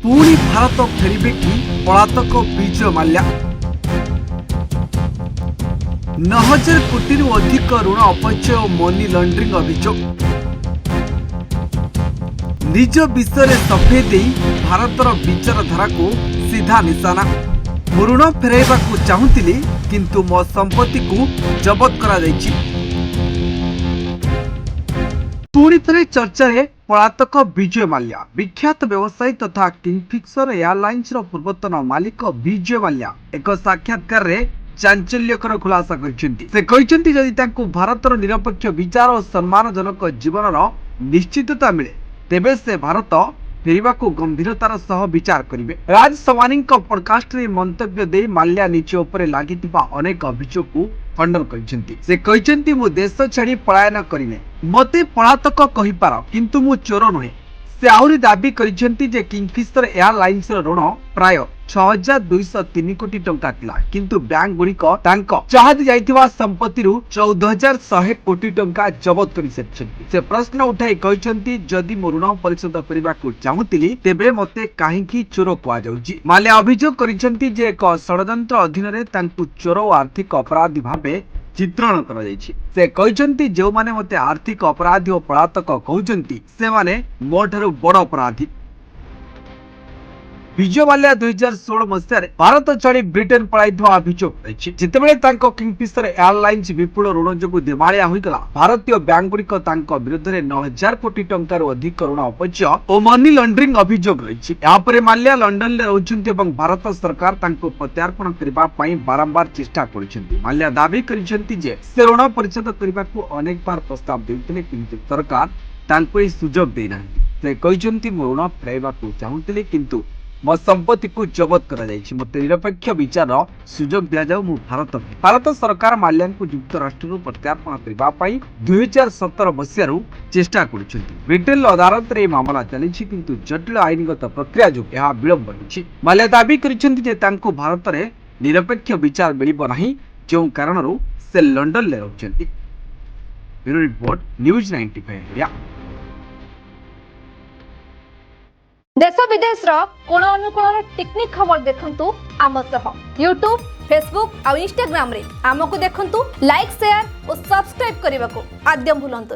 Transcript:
पुणी भारत फेरिबे कि पलातक विजय माल्या 9,000 कोटी अधिक ऋण अपचय और मनी लॉन्ड्रिंग अभियोग निज विषय सफेई दे भारतर विचारधारा को सीधा निशाना। मु ऋण फेरइबा चाहूली किंतु मो संपत्ति को जबत करा जायछि। पुणी थे चर्चा रे पलातक विजय माल्या विख्यात व्यवसायी तथा किंगफिशर एयरलाइंस पूर्वतन मालिक विजय माल्या एक साक्षात्कार रे चांचल्यकर खुलासा करछन्ती। से कहछन्ती जदि तांको भारतर निरपेक्ष विचार और सम्मानजनक जीवनर निश्चितता मिले तेबे से भारत फेरिबाकू गंभीरतार सह विचार करिवे। राज सवानी पॉडकास्ट रे मंतव्य दे माल्या निज उपरे लागितिबा अनेक अभियोग को खंडन करछन्ती। से कहछन्ती मु देश छाड़ी पलायन करिने मते पलातक कहि पार किंतु मु चोर नहे। से आहुरी दाबी करछन्ती जे किंगफिशर एयरलाइंस ऋण प्राय 6,203 कोटी टंका थिला किंतु बैंक गुड़िक चाहत जाइथिबा संपत्ति 14,100 कोटी टंका जबत करि सेछन्ती। से प्रश्न उठाई कहछन्ती जदि मो ऋण परिशोध करिबाकू चाहूतिली तेबे मते काहेकि चोर कुआ जाउची। माल्या अभियोग करछन्ती जे एक षडयंत्र अधीन रे तांकू चोर और आर्थिक अपराधी भाबे चित्रण करा जायछि। से कहछन्ती जो माने मते आर्थिक अपराधी और पलातक कहछन्ती से माने मोठारु बड़ अपराधी। विजय माल्या 2016 मसीह भारत छाड़ी ब्रिटेन पलाइथिबा अभियोग अछि। जितेबेले तांको किंगफिशर एयरलाइंस विपुल ऋण जोगु दिवालिया होइगला भारतीय बैंक गुड़िक तांको विरुद्ध 9,000 कोटी टंकार अधिक ऋण अपचय और मनी लॉन्ड्रिंग अभियोग रहिछि। यापरे माल्या लंडन ले रहउछन्ती एवं भारत सरकार तांको प्रत्यार्पण करबा पई बारंबार चेष्टा करिसेंती। माल्या दाबी करिसेंती जे से ऋण परिशोध करबाकू अनेक बार प्रस्ताव देउथिले किंतु सरकार तांको ए सुजोग देनाही। से कहिसेंती मो ऋण फेराइबाकू चाहूतिले किंतु मो संपत्ति को जबत करा जायछि। मते निरपेक्ष विचार सुजोग दिया जाऊ। मु भारत सरकार माल्या को युक्त राष्ट्र प्रत्यार्पण करबा पई 2017 मसीह चेष्टा करिसेंती। ब्रिटेन अदालत रे मामला चलिछि किंतु जटिल आईनगत प्रक्रिया जो यह विलंब होछि। माल्या दाबी करिसेंती जे तांको भारत रे निरपेक्ष विचार मिलिबो नाही जो कारणरू से लंडन ले रहउछन्ती। ब्यूरो रिपोर्ट न्यूज 95 देश विदेश कोण अनुकोण टेक्निक खबर देखंतु आम सह यूट्यूब फेसबुक और इंस्टाग्राम रे आमको देखंतु लाइक शेयर और सब्सक्राइब करने को आद्यम भूलंतुनि।